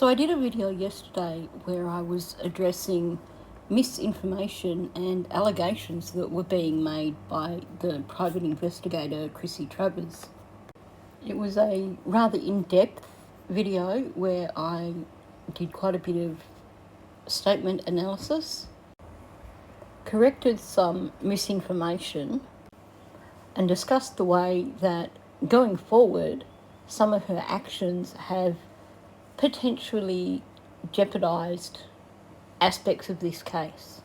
So I did a video yesterday where I was addressing misinformation and allegations that were being made by the private investigator Crissy Travers. It was a rather in-depth video where I did quite a bit of statement analysis, corrected some misinformation, and discussed the way that going forward some of her actions have potentially jeopardised aspects of this case.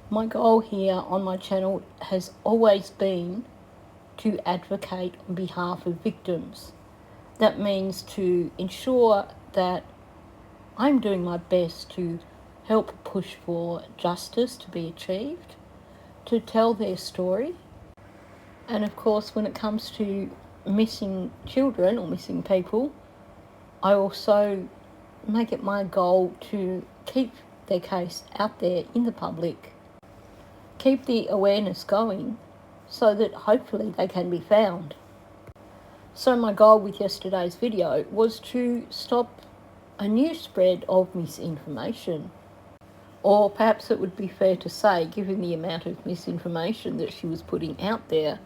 My goal here on my channel has always been to advocate on behalf of victims. That means to ensure that I'm doing my best to help push for justice to be achieved, to tell their story. And of course, when it comes to missing children or missing people, I also make it my goal to keep their case out there in the public, keep the awareness going so that hopefully they can be found. So my goal with yesterday's video was to stop a new spread of misinformation. Or perhaps it would be fair to say, given the amount of misinformation that she was putting out there,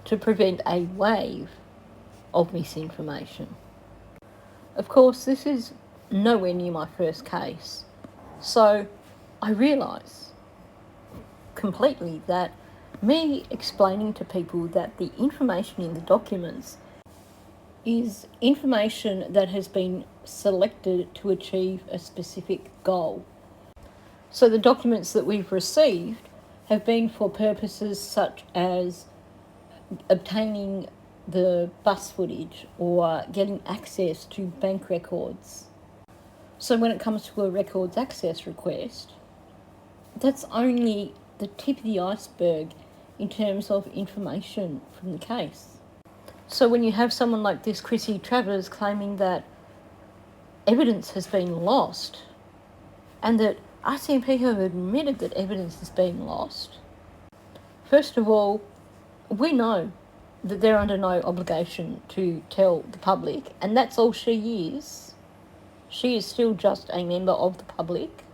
to prevent a wave of misinformation. Of course, this is nowhere near my first case, so I realise completely that me explaining to people that the information in the documents is information that has been selected to achieve a specific goal. So the documents that we've received have been for purposes such as obtaining the bus footage or getting access to bank records. So when it comes to a records access request, that's only the tip of the iceberg in terms of information from the case. So when you have someone like this Crissy Travers claiming that evidence has been lost and that RCMP have admitted that evidence has been lost, first of all, we know that they're under no obligation to tell the public, and that's all she is. She is still just a member of the public.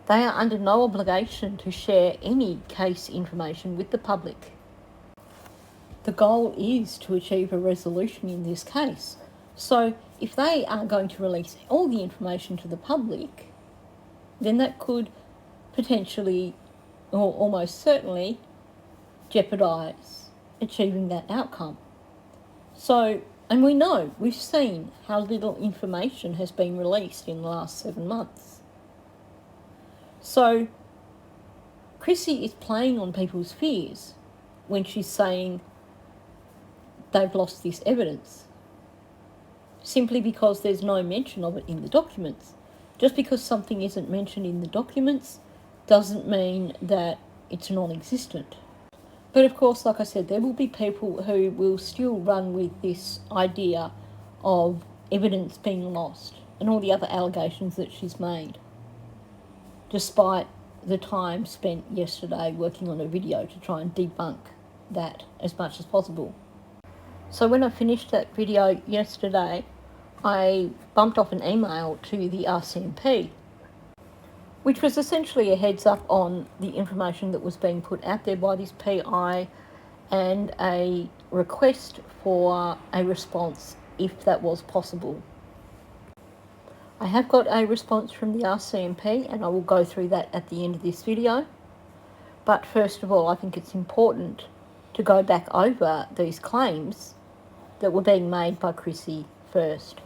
They are under no obligation to share any case information with the public. The goal is to achieve a resolution in this case. So if they are going to release all the information to the public, then that could potentially, or almost certainly, jeopardise achieving that outcome. So, and we know, we've seen how little information has been released in the last 7 months. So, Crissy is playing on people's fears when she's saying they've lost this evidence, simply because there's no mention of it in the documents. Just because something isn't mentioned in the documents doesn't mean that it's non-existent. But of course, like I said, there will be people who will still run with this idea of evidence being lost and all the other allegations that she's made, despite the time spent yesterday working on a video to try and debunk that as much as possible. So when I finished that video yesterday, I bumped off an email to the RCMP, which was essentially a heads up on the information that was being put out there by this PI and a request for a response if that was possible. I have got a response from the RCMP and I will go through that at the end of this video. But first of all, I think it's important to go back over these claims that were being made by Crissy first.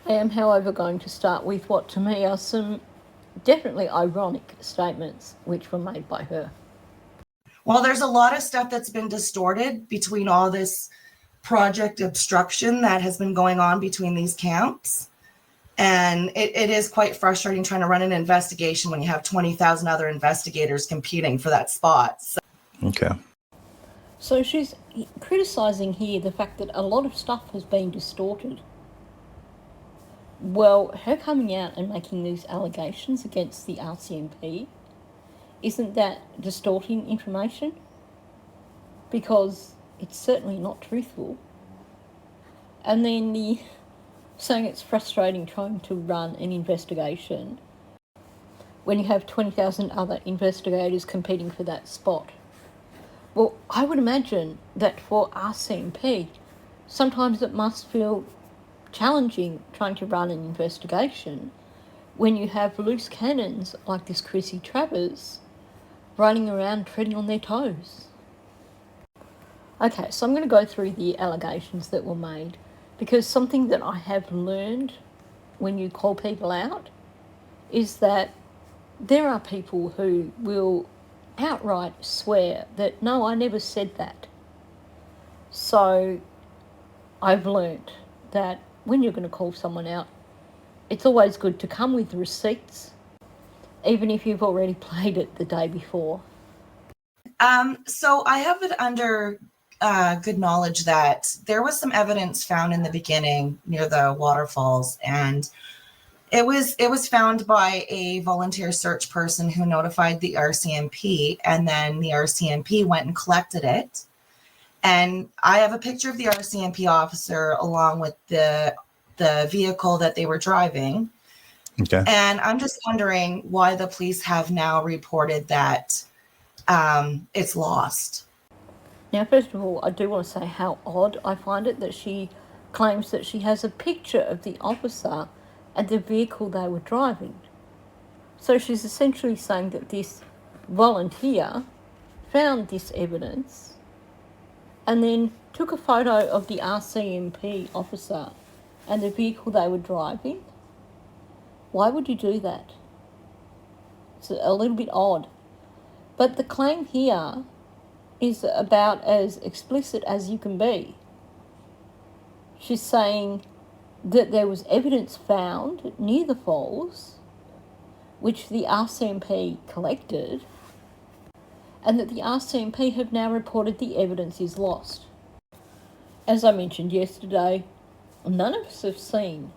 I am, however, going to start with what to me are some definitely ironic statements which were made by her. Well, there's a lot of stuff that's been distorted between all this project obstruction that has been going on between these camps. And it is quite frustrating trying to run an investigation when you have 20,000 other investigators competing for that spot. Okay. So she's criticising here the fact that a lot of stuff has been distorted. Well, her coming out and making these allegations against the RCMP, isn't that distorting information? Because it's certainly not truthful. And then saying it's frustrating trying to run an investigation when you have 20,000 other investigators competing for that spot. Well, I would imagine that for RCMP, sometimes it must feel challenging trying to run an investigation when you have loose cannons like this Crissy Travers running around treading on their toes. Okay, so I'm going to go through the allegations that were made, because something that I have learned when you call people out is that there are people who will outright swear that, no, I never said that. So I've learnt that when you're going to call someone out, it's always good to come with receipts, even if you've already played it the day before. So I have it under good knowledge that there was some evidence found in the beginning near the waterfalls, and it was found by a volunteer search person who notified the RCMP, and then the RCMP went and collected it. And I have a picture of the RCMP officer along with the vehicle that they were driving. Okay. And I'm just wondering why the police have now reported that it's lost. Now, first of all, I do want to say how odd I find it that she claims that she has a picture of the officer and the vehicle they were driving. So she's essentially saying that this volunteer found this evidence and then took a photo of the RCMP officer and the vehicle they were driving. Why would you do that? It's a little bit odd. But the claim here is about as explicit as you can be. She's saying that there was evidence found near the falls, which the RCMP collected, and that the RCMP have now reported the evidence is lost. As I mentioned yesterday, none of us have seen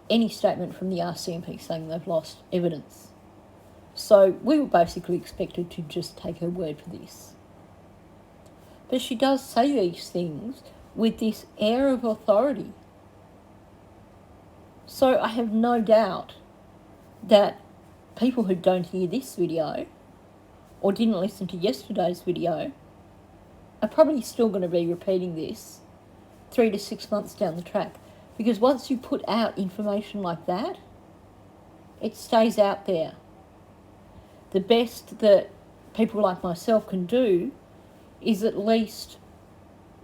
any statement from the RCMP saying they've lost evidence. So we were basically expected to just take her word for this. But she does say these things with this air of authority. So I have no doubt that people who don't hear this video or didn't listen to yesterday's video are probably still going to be repeating this 3 to 6 months down the track. Because once you put out information like that, it stays out there. The best that people like myself can do is at least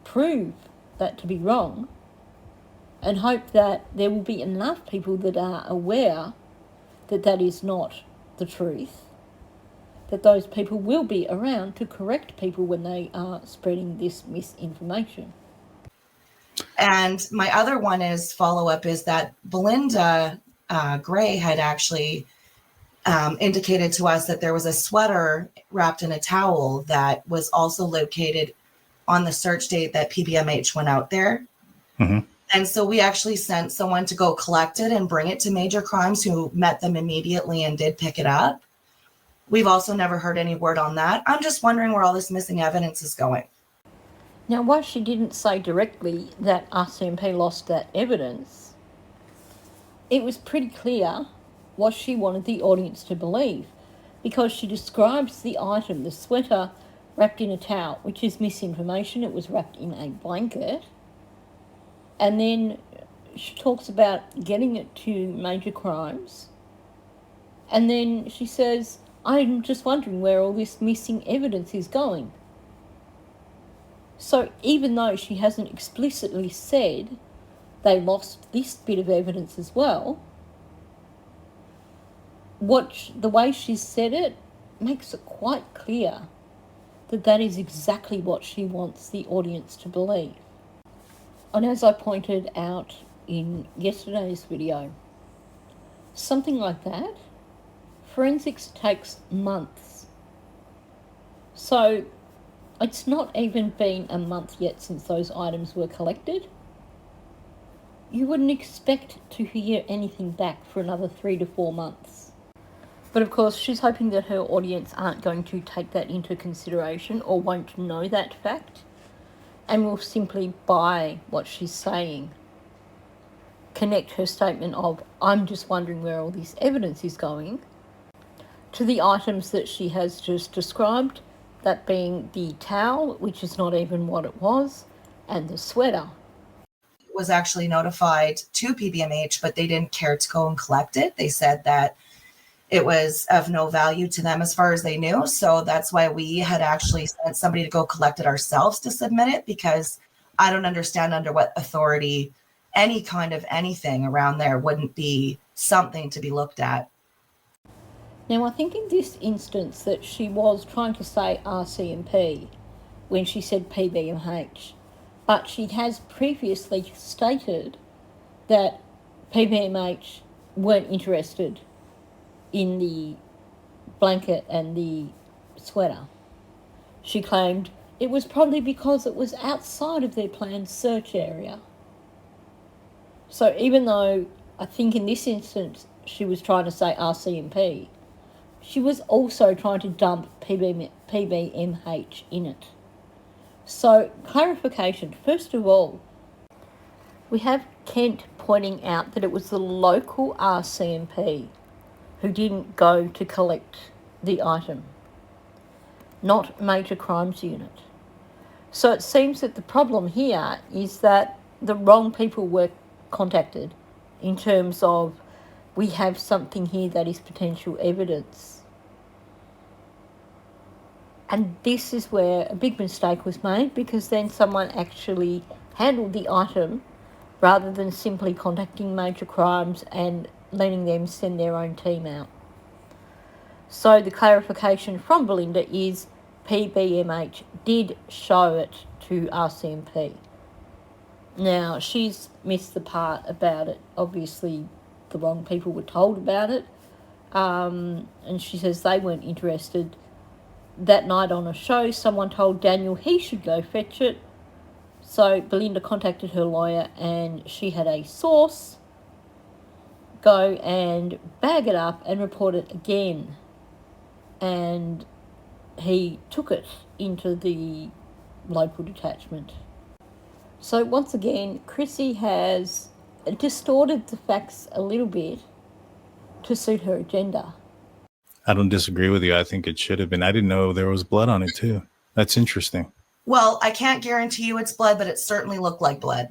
prove that to be wrong and hope that there will be enough people that are aware that that is not the truth, that those people will be around to correct people when they are spreading this misinformation. And my other one is follow-up is that Belinda Gray had actually indicated to us that there was a sweater wrapped in a towel that was also located on the search date that PBMH went out there. Mm-hmm. And so we actually sent someone to go collect it and bring it to Major Crimes, who met them immediately and did pick it up. We've also never heard any word on that. I'm just wondering where all this missing evidence is going. Now, while she didn't say directly that RCMP lost that evidence, it was pretty clear what she wanted the audience to believe, because she describes the item, the sweater wrapped in a towel, which is misinformation. It was wrapped in a blanket. And then she talks about getting it to Major Crimes. And then she says, I'm just wondering where all this missing evidence is going. So even though she hasn't explicitly said they lost this bit of evidence as well, the way she's said it makes it quite clear that that is exactly what she wants the audience to believe. And as I pointed out in yesterday's video, something like that, forensics takes months. So it's not even been a month yet since those items were collected. You wouldn't expect to hear anything back for another 3 to 4 months. But of course, she's hoping that her audience aren't going to take that into consideration or won't know that fact and will simply buy what she's saying. connect her statement of, I'm just wondering where all this evidence is going, to the items that she has just described, that being the towel, which is not even what it was, and the sweater. Was actually notified to PBMH, but they didn't care to go and collect it. They said that it was of no value to them as far as they knew. So that's why we had actually sent somebody to go collect it ourselves to submit it, because I don't understand under what authority any kind of anything around there wouldn't be something to be looked at. Now, I think in this instance that she was trying to say RCMP when she said PBMH, but she has previously stated that PBMH weren't interested in the blanket and the sweater. She claimed it was probably because it was outside of their planned search area. So even though I think in this instance she was trying to say RCMP, she was also trying to dump PBMH in it. So, clarification. First of all, we have Kent pointing out that it was the local RCMP who didn't go to collect the item, not Major Crimes Unit. So it seems that the problem here is that the wrong people were contacted in terms of, we have something here that is potential evidence. And this is where a big mistake was made, because then someone actually handled the item rather than simply contacting Major Crimes and letting them send their own team out. So the clarification from Belinda is PBMH did show it to RCMP. Now, she's missed the part about it. Obviously, the wrong people were told about it. And she says they weren't interested. That night on a show, someone told Daniel he should go fetch it. So Belinda contacted her lawyer, and she had a source go and bag it up and report it again. And he took it into the local detachment. So once again, Crissy has distorted the facts a little bit to suit her agenda. I don't disagree with you. I think it should have been. I didn't know there was blood on it too. That's interesting. Well, I can't guarantee you it's blood, but it certainly looked like blood.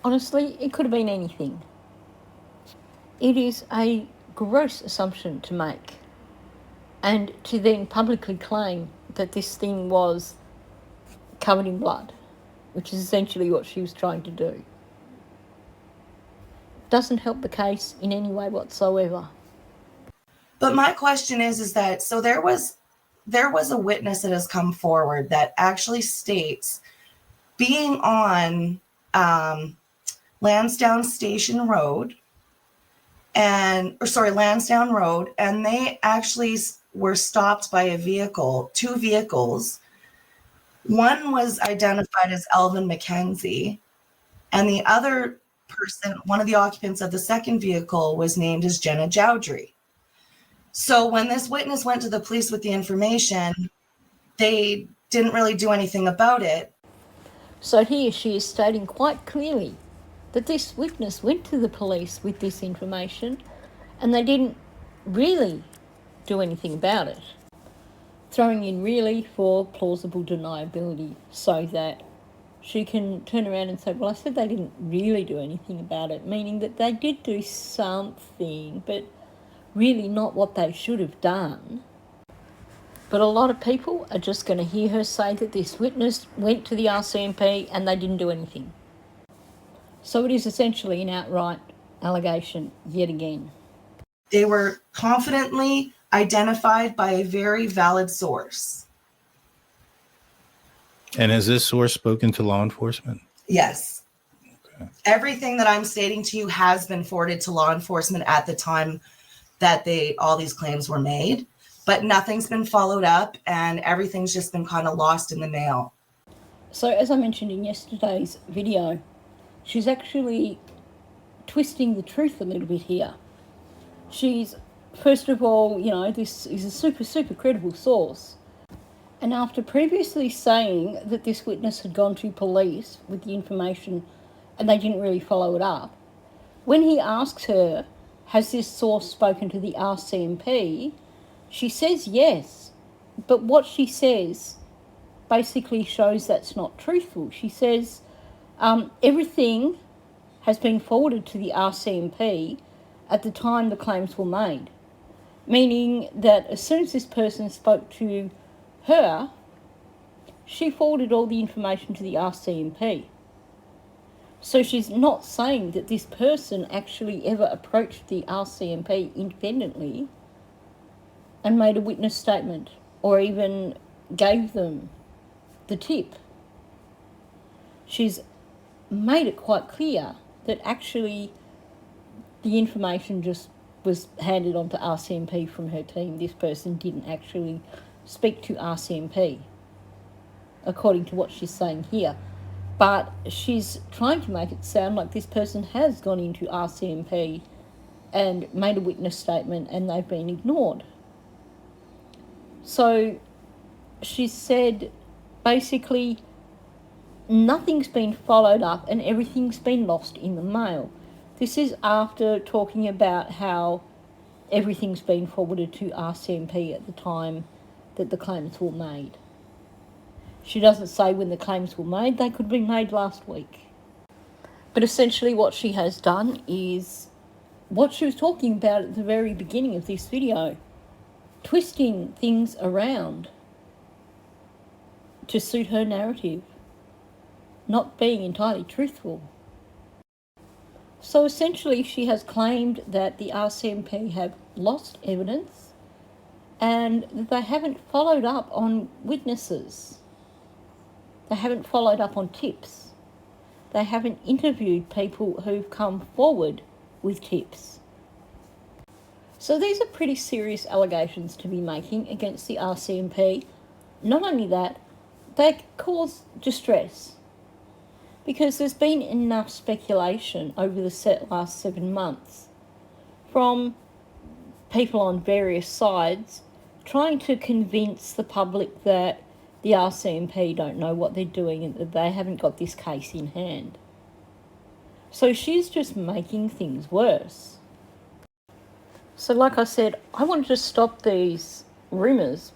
Honestly, it could have been anything. It is a gross assumption to make, and to then publicly claim that this thing was covered in blood, which is essentially what she was trying to do. Doesn't help the case in any way whatsoever. But my question is that, so there was a witness that has come forward that actually states being on Lansdowne Road, and they actually were stopped by a vehicle, two vehicles. One was identified as Elvin McKenzie, and the other person, one of the occupants of the second vehicle, was named as Jenna Jowdry. So when this witness went to the police with the information, they didn't really do anything about it. So here she is stating quite clearly that this witness went to the police with this information and they didn't really do anything about it. Throwing in really for plausible deniability so that she can turn around and say, well, I said they didn't really do anything about it, meaning that they did do something, but really not what they should have done. But a lot of people are just going to hear her say that this witness went to the RCMP and they didn't do anything. So it is essentially an outright allegation yet again. They were confidently identified by a very valid source. And has this source spoken to law enforcement? Yes. Okay. Everything that I'm stating to you has been forwarded to law enforcement at the time that all these claims were made, but nothing's been followed up and everything's just been kind of lost in the mail. So as I mentioned in yesterday's video, she's actually twisting the truth a little bit here. She's, first of all, this is a super credible source. And after previously saying that this witness had gone to police with the information and they didn't really follow it up, When he asks her, has this source spoken to the RCMP, she says yes, but what she says basically shows that's not truthful. She says everything has been forwarded to the RCMP at the time the claims were made, meaning that as soon as this person spoke to her, she forwarded all the information to the RCMP. So she's not saying that this person actually ever approached the RCMP independently and made a witness statement or even gave them the tip. She's made it quite clear that actually the information just was handed on to RCMP from her team. This person didn't actually speak to RCMP, according to what she's saying here. But she's trying to make it sound like this person has gone into RCMP and made a witness statement and they've been ignored. So she said basically nothing's been followed up and everything's been lost in the mail. This is after talking about how everything's been forwarded to RCMP at the time that the claims were made. She doesn't say when the claims were made. They could have been made last week. But essentially what she has done is what she was talking about at the very beginning of this video, twisting things around to suit her narrative, not being entirely truthful. So essentially she has claimed that the RCMP have lost evidence and that they haven't followed up on witnesses. They haven't followed up on tips. They haven't interviewed people who've come forward with tips. So these are pretty serious allegations to be making against the RCMP. Not only that, they cause distress because there's been enough speculation over the last 7 months from people on various sides trying to convince the public that the RCMP don't know what they're doing and that they haven't got this case in hand. So she's just making things worse. So like I said, I wanted to stop these rumours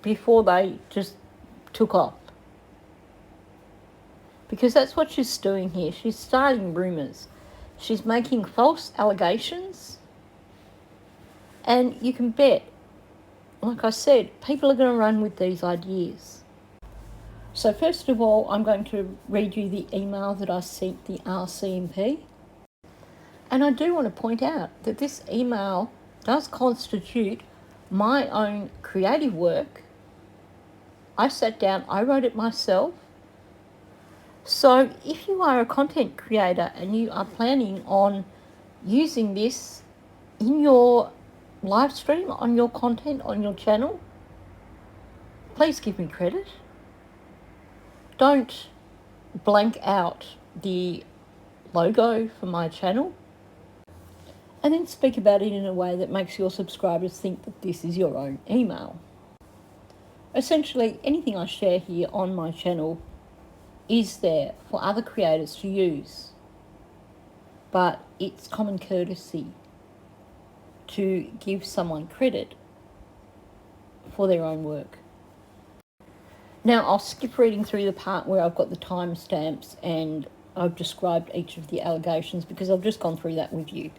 before they just took off. Because that's what she's doing here. She's starting rumours. She's making false allegations. And you can bet, like I said, people are going to run with these ideas. So first of all, I'm going to read you the email that I sent the RCMP. And I do want to point out that this email does constitute my own creative work. I sat down, I wrote it myself. So if you are a content creator and you are planning on using this in your live stream, on your content, on your channel, please give me credit. Don't blank out the logo for my channel and then speak about it in a way that makes your subscribers think that this is your own email. Essentially, anything I share here on my channel is there for other creators to use, but it's common courtesy to give someone credit for their own work. Now, I'll skip reading through the part where I've got the timestamps and I've described each of the allegations because I've just gone through that with you.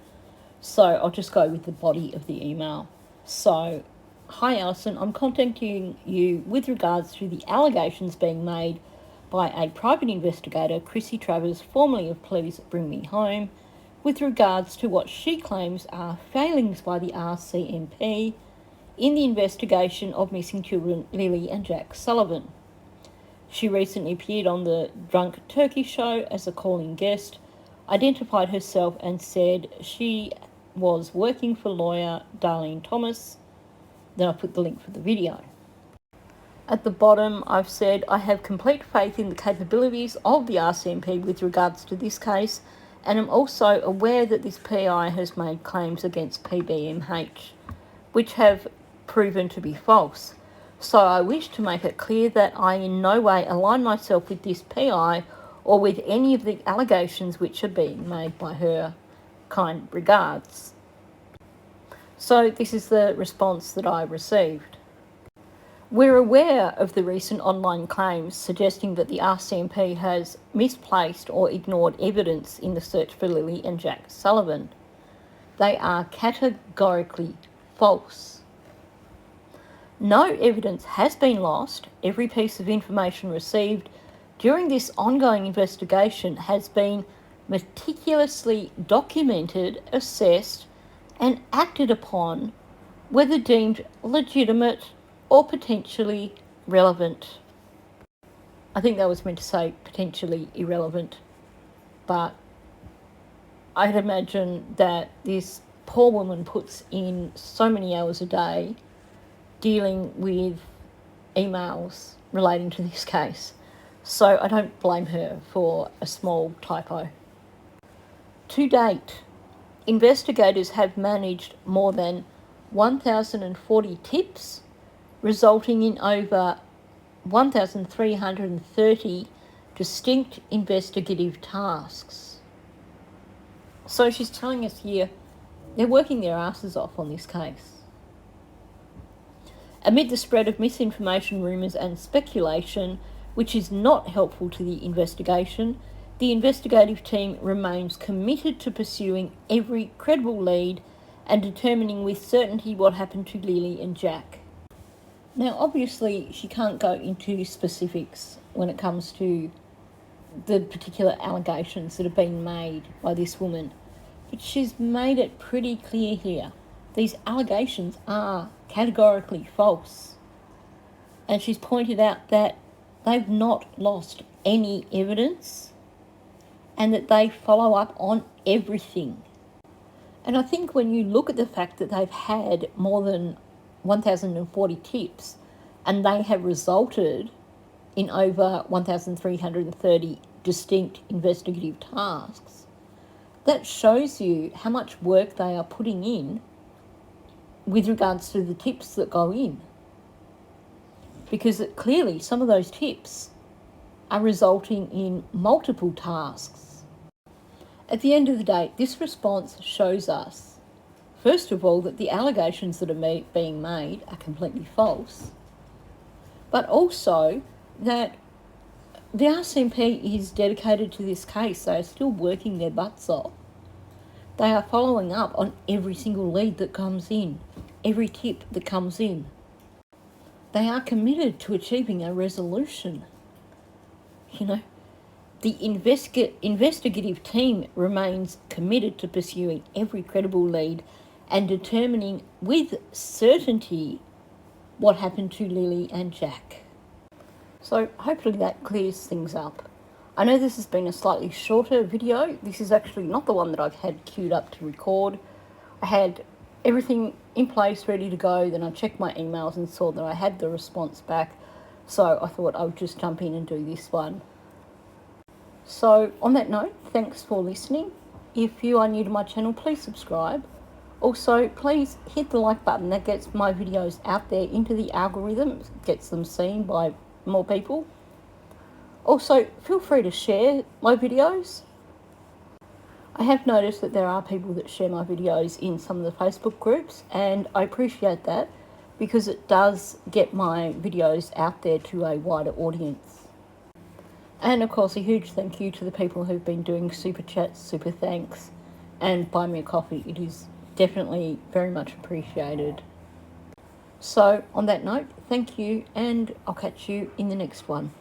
So I'll just go with the body of the email. So, hi Alison, I'm contacting you with regards to the allegations being made by a private investigator, Crissy Travers, formerly of Please Bring Me Home, with regards to what she claims are failings by the RCMP in the investigation of missing children Lily and Jack Sullivan. She recently appeared on the Drunk Turkey show as a calling guest, identified herself and said she was working for lawyer Darlene Thomas. Then I put the link for the video. At the bottom, I've said, I have complete faith in the capabilities of the RCMP with regards to this case, and am also aware that this PI has made claims against PBMH, which have proven to be false. So I wish to make it clear that I in no way align myself with this PI or with any of the allegations which are being made by her. Kind regards. So this is the response that I received. We're aware of the recent online claims suggesting that the RCMP has misplaced or ignored evidence in the search for Lily and Jack Sullivan. They are categorically false. No evidence has been lost. Every piece of information received during this ongoing investigation has been meticulously documented, assessed, and acted upon, whether deemed legitimate or potentially relevant. I think that was meant to say potentially irrelevant, but I'd imagine that this poor woman puts in so many hours a day dealing with emails relating to this case. So I don't blame her for a small typo. To date, investigators have managed more than 1,040 tips, resulting in over 1,330 distinct investigative tasks. So she's telling us here they're working their asses off on this case. Amid the spread of misinformation, rumours and speculation, which is not helpful to the investigation, the investigative team remains committed to pursuing every credible lead and determining with certainty what happened to Lily and Jack. Now, obviously, she can't go into specifics when it comes to the particular allegations that have been made by this woman, but she's made it pretty clear here. These allegations are categorically false. And she's pointed out that they've not lost any evidence and that they follow up on everything. And I think when you look at the fact that they've had more than 1,040 tips and they have resulted in over 1,330 distinct investigative tasks, that shows you how much work they are putting in with regards to the tips that go in. Because clearly some of those tips are resulting in multiple tasks. At the end of the day, this response shows us, first of all, that the allegations that are being made are completely false, but also that the RCMP is dedicated to this case. They are still working their butts off. They are following up on every single lead that comes in, every tip that comes in. They are committed to achieving a resolution. You know, the investigative team remains committed to pursuing every credible lead and determining with certainty what happened to Lily and Jack. So hopefully that clears things up. I know this has been a slightly shorter video. This is actually not the one that I've had queued up to record. I had everything in place, ready to go. Then I checked my emails and saw that I had the response back. So I thought I would just jump in and do this one. So on that note, thanks for listening. If you are new to my channel, please subscribe. Also, please hit the like button. That gets my videos out there into the algorithm, gets them seen by more people. Also, feel free to share my videos. I have noticed that there are people that share my videos in some of the Facebook groups, and I appreciate that because it does get my videos out there to a wider audience. And of course, a huge thank you to the people who've been doing super chats, super thanks, and buy me a coffee. It is definitely very much appreciated. So on that note, thank you, and I'll catch you in the next one.